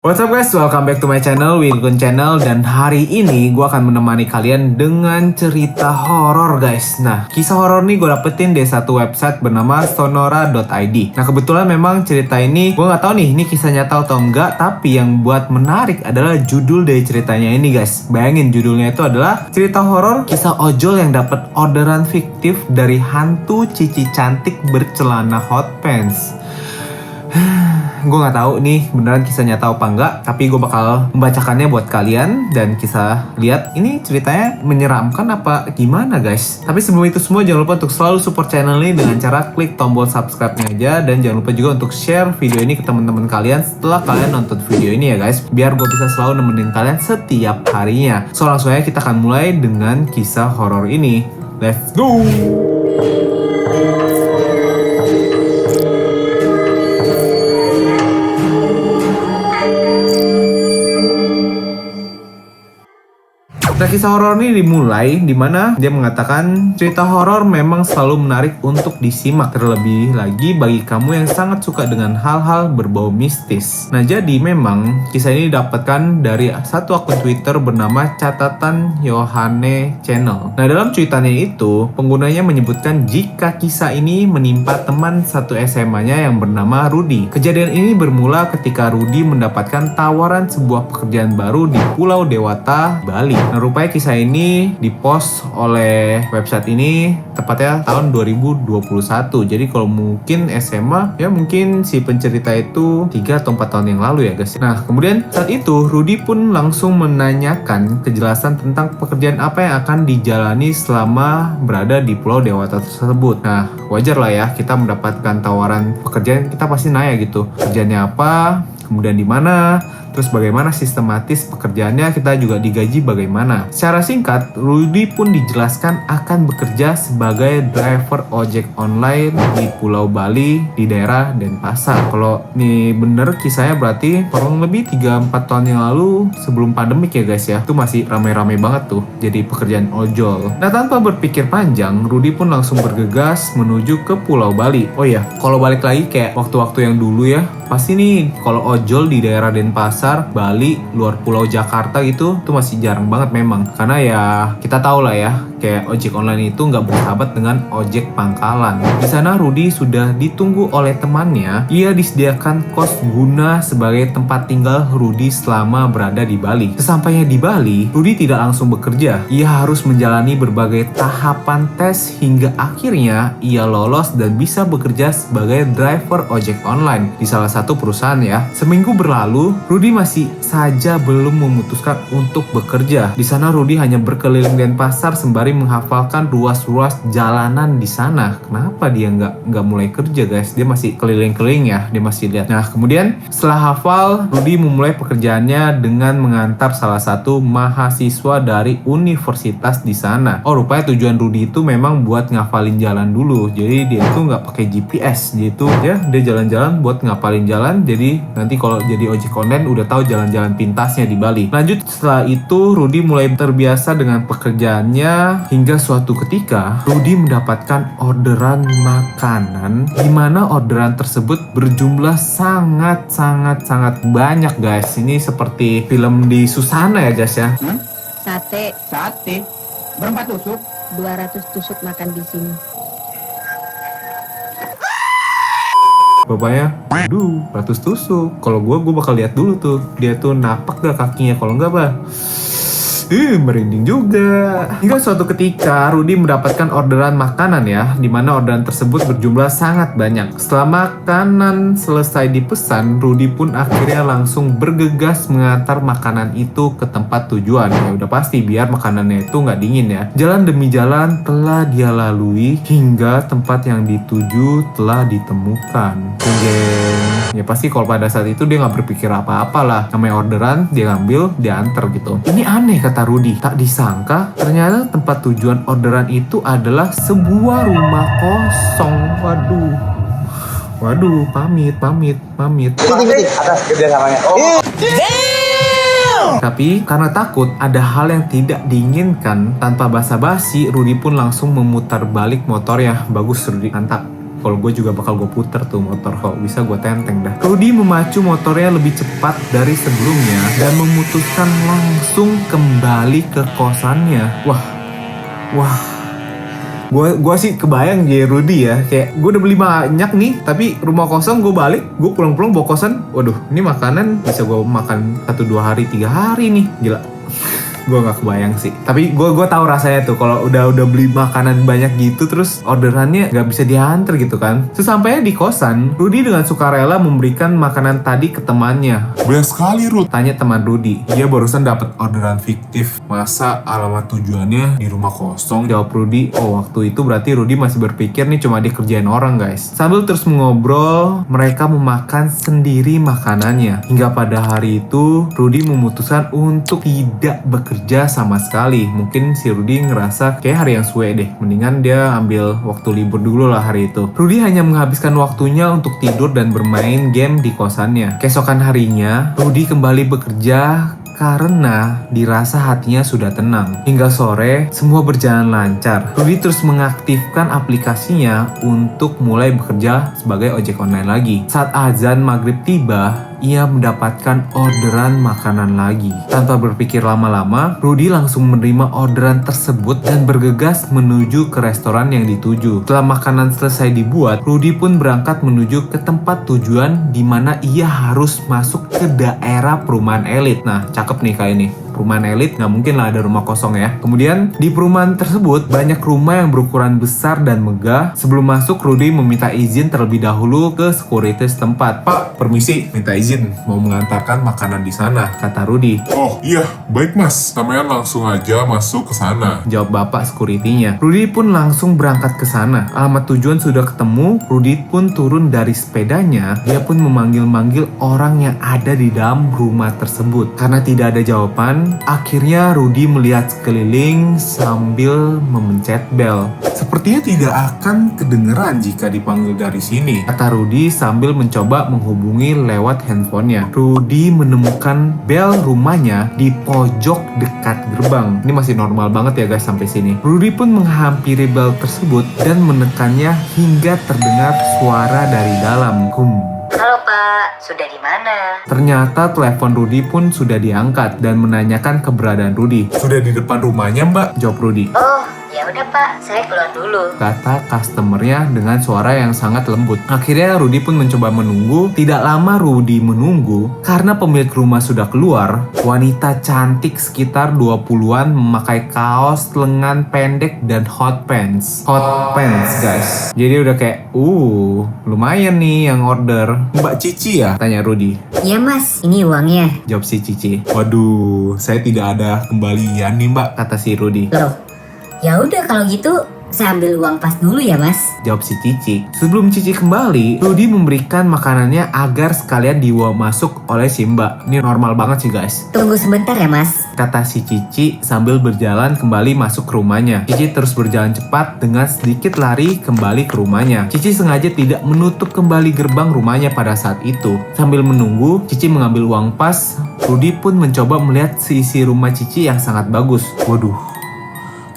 What's up guys, welcome back to my channel, Wilgun Channel. Dan hari ini gue akan menemani kalian dengan cerita horor guys. Nah, kisah horor ini gue dapetin dari satu website bernama sonora.id. Nah, kebetulan memang cerita ini gue nggak tahu nih ini kisah nyata atau enggak, tapi yang buat menarik adalah judul dari ceritanya ini guys. Bayangin judulnya itu adalah cerita horor kisah ojol yang dapat orderan fiktif dari hantu cici cantik bercelana hot pants. Gue nggak tahu nih beneran kisah nyata apa enggak, tapi gue bakal membacakannya buat kalian dan kisah lihat ini ceritanya menyeramkan apa gimana guys. Tapi sebelum itu semua jangan lupa untuk selalu support channel ini dengan cara klik tombol subscribe-nya aja, dan jangan lupa juga untuk share video ini ke teman-teman kalian setelah kalian nonton video ini ya guys, biar gue bisa selalu nemenin kalian setiap harinya. So langsung aja kita akan mulai dengan kisah horor ini. Let's go! Nah, kisah horor ini dimulai dimana dia mengatakan cerita horor memang selalu menarik untuk disimak, terlebih lagi bagi kamu yang sangat suka dengan hal-hal berbau mistis. Nah, jadi memang kisah ini didapatkan dari satu akun Twitter bernama Catatan Yohane Channel. Nah, dalam cuitannya itu penggunanya menyebutkan jika kisah ini menimpa teman satu SMA-nya yang bernama Rudy. Kejadian ini bermula ketika Rudy mendapatkan tawaran sebuah pekerjaan baru di Pulau Dewata, Bali. Nah, rupanya kisah ini dipost oleh website ini tepatnya tahun 2021. Jadi kalau mungkin SMA, ya mungkin si pencerita itu 3 atau 4 tahun yang lalu ya guys. Nah, kemudian saat itu Rudy pun langsung menanyakan kejelasan tentang pekerjaan apa yang akan dijalani selama berada di Pulau Dewata tersebut. Nah, wajar lah ya kita mendapatkan tawaran pekerjaan, kita pasti nanya gitu. Kerjaannya apa? Kemudian di mana? Terus bagaimana sistematis pekerjaannya, kita juga digaji bagaimana. Secara singkat, Rudy pun dijelaskan akan bekerja sebagai driver ojek online di Pulau Bali di daerah Denpasar. Kalau ini bener kisahnya berarti kurang lebih 3-4 tahun yang lalu sebelum pandemik ya guys ya. Itu masih rame-rame banget tuh jadi pekerjaan ojol. Nah, tanpa berpikir panjang, Rudy pun langsung bergegas menuju ke Pulau Bali. Oh iya, kalau balik lagi kayak waktu-waktu yang dulu ya, pasti nih kalau ojol di daerah Denpasar, Bali, luar Pulau Jakarta gitu, itu masih jarang banget memang. Karena ya kita tahu lah ya, kayak ojek online itu nggak bersahabat dengan ojek pangkalan. Di sana Rudy sudah ditunggu oleh temannya. Ia disediakan kos guna sebagai tempat tinggal Rudy selama berada di Bali. Sesampainya di Bali, Rudy tidak langsung bekerja. Ia harus menjalani berbagai tahapan tes hingga akhirnya ia lolos dan bisa bekerja sebagai driver ojek online di salah satu perusahaan ya. Seminggu berlalu, Rudy masih saja belum memutuskan untuk bekerja. Di sana Rudy hanya berkeliling Denpasar sembari menghafalkan ruas-ruas jalanan di sana. Kenapa dia nggak mulai kerja guys? Dia masih keliling-keliling ya, dia masih lihat. Nah, kemudian setelah hafal, Rudy memulai pekerjaannya dengan mengantar salah satu mahasiswa dari universitas di sana. Oh, rupanya tujuan Rudy itu memang buat ngafalin jalan dulu. Jadi dia itu nggak pakai GPS, gitu ya. Dia jalan-jalan buat ngapalin jalan. Jadi nanti kalau jadi ojek online udah tahu jalan-jalan pintasnya di Bali. Lanjut setelah itu Rudy mulai terbiasa dengan pekerjaannya hingga suatu ketika Rudy mendapatkan orderan makanan, di mana orderan tersebut berjumlah sangat banyak guys. Ini seperti film di Susana ya guys ya. Sate. Berapa tusuk? 200 tusuk makan di sini. Bapaknya, aduh, 100 tusuk. Kalau gue bakal lihat dulu tuh, dia tuh napak gak kakinya. Kalau enggak, bah, merinding juga. Hingga suatu ketika Rudy mendapatkan orderan makanan ya, dimana orderan tersebut berjumlah sangat banyak. Setelah makanan selesai dipesan, Rudy pun akhirnya langsung bergegas mengantar makanan itu ke tempat tujuan. Ya udah pasti biar makanannya itu nggak dingin ya. Jalan demi jalan telah dia lalui hingga tempat yang dituju telah ditemukan. Ya pasti kalau pada saat itu dia nggak berpikir apa-apa lah. Namanya orderan, dia ngambil, dia antar gitu. Ini aneh kata Rudy. Tak disangka ternyata tempat tujuan orderan itu adalah sebuah rumah kosong. Waduh, pamit. Atas kerjasamanya. Tapi karena takut ada hal yang tidak diinginkan, tanpa basa-basi Rudy pun langsung memutar balik motornya. Bagus Rudy, mantap. Kalau gue juga bakal gue puter tuh motor, kalau bisa gue tenteng dah. Rudy memacu motornya lebih cepat dari sebelumnya dan memutuskan langsung kembali ke kosannya. Wah. Gue sih kebayang ya Rudy ya, kayak gue udah beli banyak nih, tapi rumah kosong, gue balik, gue pulang-pulang bawa kosan. Waduh, ini makanan bisa gue makan 1, 2 hari, 3 hari nih, gila. Gue gak kebayang sih. Tapi gue tahu rasanya tuh kalau udah beli makanan banyak gitu terus orderannya gak bisa diantar gitu kan. Sesampainya di kosan, Rudy dengan sukarela memberikan makanan tadi ke temannya. Banyak sekali, Ruth. Tanya teman Rudy. Dia barusan dapat orderan fiktif. Masa alamat tujuannya di rumah kosong? Jawab Rudy. Oh, waktu itu berarti Rudy masih berpikir nih cuma dikerjain orang, guys. Sambil terus mengobrol, mereka memakan sendiri makanannya. Hingga pada hari itu, Rudy memutuskan untuk tidak bekerja sama sekali. Mungkin si Rudy ngerasa kayak hari yang suwe deh. Mendingan dia ambil waktu libur dulu lah hari itu. Rudy hanya menghabiskan waktunya untuk tidur dan bermain game di kosannya. Keesokan harinya, Rudy kembali bekerja karena dirasa hatinya sudah tenang. Hingga sore, semua berjalan lancar. Rudy terus mengaktifkan aplikasinya untuk mulai bekerja sebagai ojek online lagi. Saat azan maghrib tiba, ia mendapatkan orderan makanan lagi. Tanpa berpikir lama-lama, Rudy langsung menerima orderan tersebut dan bergegas menuju ke restoran yang dituju. Setelah makanan selesai dibuat, Rudy pun berangkat menuju ke tempat tujuan di mana ia harus masuk ke daerah perumahan elit. Nah, cakep nih kayak ini. Perumahan elit nggak mungkin lah ada rumah kosong ya. Kemudian di perumahan tersebut banyak rumah yang berukuran besar dan megah. Sebelum masuk, Rudy meminta izin terlebih dahulu ke security setempat. Pak, permisi, minta izin mau mengantarkan makanan di sana. Kata Rudy. Oh iya, baik mas. Sampean langsung aja masuk ke sana. Jawab bapak security-nya. Rudy pun langsung berangkat ke sana. Alamat tujuan sudah ketemu, Rudy pun turun dari sepedanya. Dia pun memanggil-manggil orang yang ada di dalam rumah tersebut. Karena tidak ada jawaban, akhirnya Rudy melihat sekeliling sambil memencet bel. Sepertinya tidak akan kedengeran jika dipanggil dari sini. Kata Rudy sambil mencoba menghubungi lewat handphonenya. Rudy menemukan bel rumahnya di pojok dekat gerbang. Ini masih normal banget ya guys sampai sini. Rudy pun menghampiri bel tersebut dan menekannya hingga terdengar suara dari dalam. Halo Pak, sudah di mana? Ternyata telepon Rudy pun sudah diangkat dan menanyakan keberadaan Rudy. Sudah di depan rumahnya mbak. Jawab Rudy. Oh, ya udah Pak, saya keluar dulu. Kata customernya dengan suara yang sangat lembut. Akhirnya Rudy pun mencoba menunggu. Tidak lama Rudy menunggu karena pemilik rumah sudah keluar. Wanita cantik sekitar 20-an memakai kaos lengan pendek dan hot pants. Hot pants guys. Jadi udah kayak lumayan nih yang order. Mbak Cici ya? Tanya Rudy. Iya Mas, ini uangnya. Jawab si Cici. Waduh, saya tidak ada kembalian nih mbak. Kata si Rudy. Loh, ya udah kalau gitu saya ambil uang pas dulu ya Mas. Jawab si Cici. Sebelum Cici kembali, Rudy memberikan makanannya agar sekalian dibawa masuk oleh si Mbak. Ini normal banget sih guys. Tunggu sebentar ya Mas. Kata si Cici sambil berjalan kembali masuk ke rumahnya. Cici terus berjalan cepat dengan sedikit lari kembali ke rumahnya. Cici sengaja tidak menutup kembali gerbang rumahnya pada saat itu. Sambil menunggu, Cici mengambil uang pas. Rudy pun mencoba melihat isi rumah Cici yang sangat bagus. Waduh,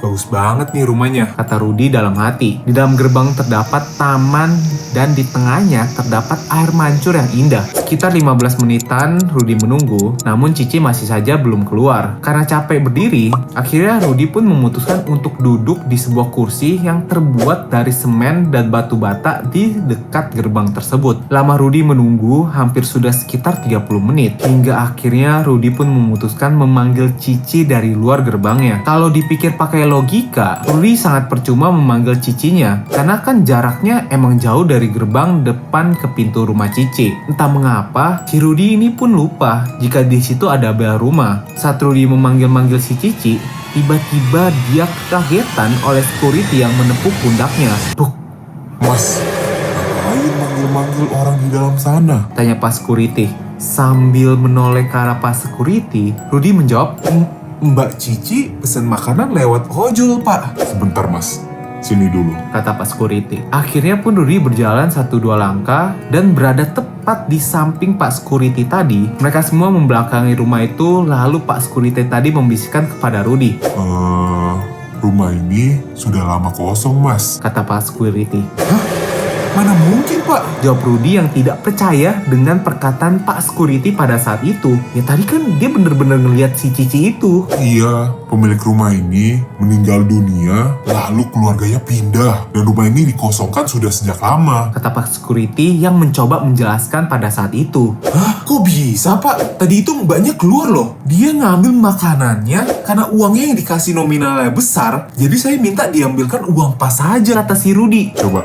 bagus banget nih rumahnya. Kata Rudy dalam hati. Di dalam gerbang terdapat taman dan di tengahnya terdapat air mancur yang indah. Sekitar 15 menitan Rudy menunggu, namun Cici masih saja belum keluar. Karena capek berdiri, akhirnya Rudy pun memutuskan untuk duduk di sebuah kursi yang terbuat dari semen dan batu bata di dekat gerbang tersebut. Lama Rudy menunggu hampir sudah sekitar 30 menit. Hingga akhirnya Rudy pun memutuskan memanggil Cici dari luar gerbangnya. Kalau dipikir pakai logika, Rudy sangat percuma memanggil Cicinya karena kan jaraknya emang jauh dari gerbang depan ke pintu rumah Cici. Entah mengapa, si Rudy ini pun lupa jika di situ ada bel rumah. Saat Rudy memanggil-manggil si Cici, tiba-tiba dia kekagetan oleh security yang menepuk pundaknya. Tuh, Mas, ngapain manggil-manggil orang di dalam sana? tanya pas security. Sambil menoleh ke arah pas security, Rudy menjawab, Mbak Cici pesen makanan lewat ojol pak. Sebentar mas, sini dulu. kata Pak Security. Akhirnya pun Rudy berjalan 1-2 langkah dan berada tepat di samping Pak Security tadi. Mereka semua membelakangi rumah itu, lalu Pak Security tadi membisikkan kepada Rudy. Rumah ini sudah lama kosong mas. Kata Pak Security. Mana mungkin, Pak? Jawab Rudy yang tidak percaya dengan perkataan Pak Security pada saat itu. Ya tadi kan dia bener-bener ngeliat si Cici itu. Iya, pemilik rumah ini meninggal dunia, lalu keluarganya pindah. Dan rumah ini dikosongkan sudah sejak lama. Kata Pak Security yang mencoba menjelaskan pada saat itu. Hah? Kok bisa, Pak? Tadi itu mbaknya keluar loh. Dia ngambil makanannya karena uangnya yang dikasih nominalnya besar. Jadi saya minta diambilkan uang pas saja. Kata si Rudy. Coba,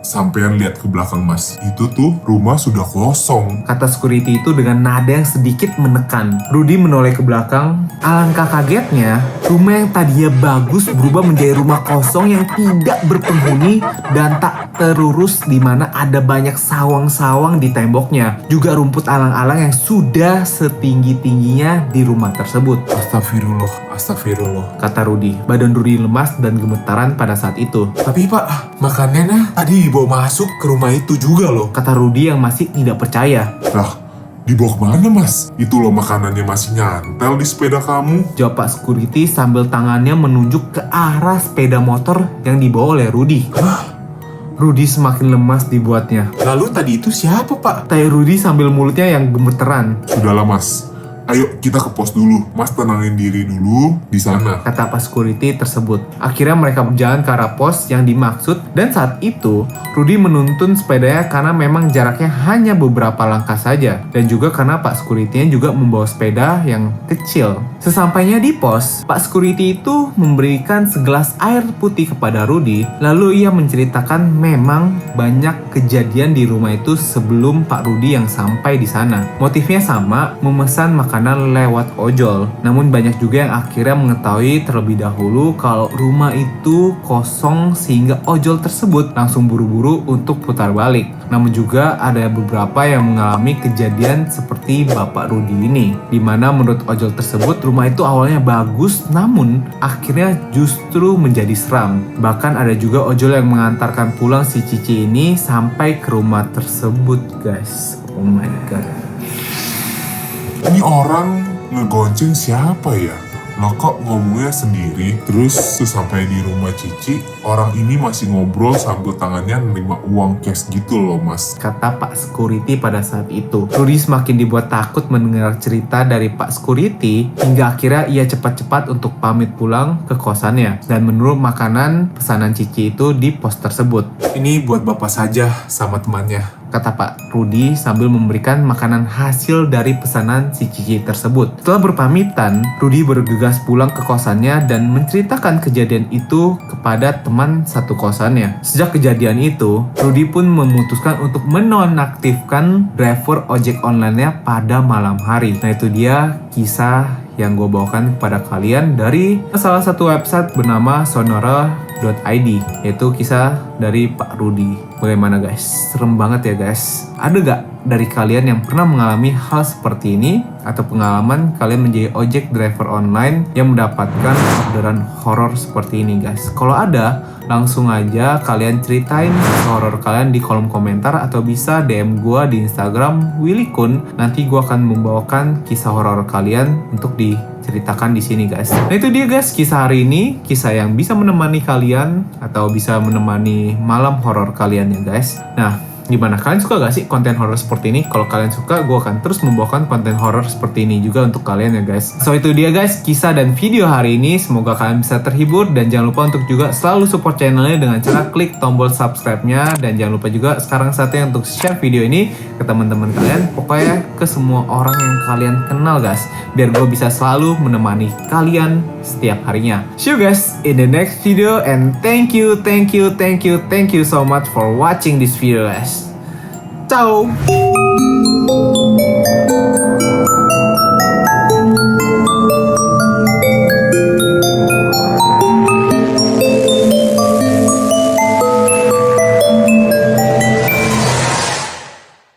sampean lihat ke belakang, Mas. Itu tuh rumah sudah kosong. Kata security itu dengan nada yang sedikit menekan. Rudy menoleh ke belakang. Alangkah kagetnya, rumah yang tadinya bagus berubah menjadi rumah kosong yang tidak berpenghuni dan tak terurus, di mana ada banyak sawang-sawang di temboknya. Juga rumput alang-alang yang sudah setinggi-tingginya di rumah tersebut. Astagfirullah, astagfirullah. Kata Rudy. Badan Rudy lemas dan gemetaran pada saat itu. Tapi Pak, makanannya tadi dibawa masuk ke rumah itu juga loh. Kata Rudy yang masih tidak percaya. Lah, dibawa kemana, Mas? Itu loh makanannya masih nyantel di sepeda kamu. Jawab Pak Security sambil tangannya menunjuk ke arah sepeda motor yang dibawa oleh Rudy. Rudy semakin lemas dibuatnya. Lalu tadi itu siapa, Pak? Tanya Rudy sambil mulutnya yang gemeteran. Sudahlah, Mas. Ayo kita ke pos dulu. Mas tenangin diri dulu di sana. Kata Pak Security tersebut. Akhirnya mereka berjalan ke arah pos yang dimaksud. Dan saat itu, Rudy menuntun sepedanya karena memang jaraknya hanya beberapa langkah saja. Dan juga karena Pak Security-nya juga membawa sepeda yang kecil. Sesampainya di pos, Pak Security itu memberikan segelas air putih kepada Rudy. Lalu ia menceritakan memang banyak kejadian di rumah itu sebelum Pak Rudy yang sampai di sana. Motifnya sama, memesan makanan lewat ojol. Namun banyak juga yang akhirnya mengetahui terlebih dahulu kalau rumah itu kosong sehingga ojol tersebut langsung buru-buru untuk putar balik. Namun juga ada beberapa yang mengalami kejadian seperti Bapak Rudy ini, di mana menurut ojol tersebut rumah itu awalnya bagus namun akhirnya justru menjadi seram. Bahkan ada juga ojol yang mengantarkan pulang si Cici ini sampai ke rumah tersebut, guys. Oh my god. Ini orang ngegonceng siapa ya? Lo kok ngomongnya sendiri? Terus sesampai di rumah Cici, orang ini masih ngobrol sambil tangannya nerima uang cash gitu loh, Mas. Kata Pak Security pada saat itu. Rudy semakin dibuat takut mendengar cerita dari Pak Security hingga akhirnya ia cepat-cepat untuk pamit pulang ke kosannya dan menurut makanan pesanan Cici itu di pos tersebut. Ini buat bapak saja sama temannya. Kata Pak Rudy sambil memberikan makanan hasil dari pesanan si Cici tersebut. Setelah berpamitan, Rudy bergegas pulang ke kosannya dan menceritakan kejadian itu kepada teman satu kosannya. Sejak kejadian itu, Rudy pun memutuskan untuk menonaktifkan driver ojek online-nya pada malam hari. Nah itu dia kisah yang gue bawakan kepada kalian dari salah satu website bernama sonora.id, yaitu kisah dari Pak Rudy. Bagaimana guys? Serem banget ya guys. Ada gak dari kalian yang pernah mengalami hal seperti ini? Atau pengalaman kalian menjadi ojek driver online yang mendapatkan orderan horor seperti ini guys? Kalau ada, langsung aja kalian ceritain horor kalian di kolom komentar atau bisa DM gue di Instagram Willy Kun. Nanti gue akan membawakan kisah horor kalian untuk diceritakan di sini guys. Nah itu dia guys kisah hari ini, kisah yang bisa menemani kalian atau bisa menemani malam horor kalian ya guys. Nah gimana, kalian suka gak sih konten horor seperti ini? Kalau kalian suka, gue akan terus membawakan konten horor seperti ini juga untuk kalian ya guys. So itu dia guys kisah dan video hari ini. Semoga kalian bisa terhibur dan jangan lupa untuk juga selalu support channelnya dengan cara klik tombol subscribe-nya. Dan jangan lupa juga sekarang saatnya untuk share video ini ke teman-teman kalian. Pokoknya ke semua orang yang kalian kenal guys, biar gue bisa selalu menemani kalian setiap harinya. See you guys in the next video and thank you so much for watching this video guys. Ciao.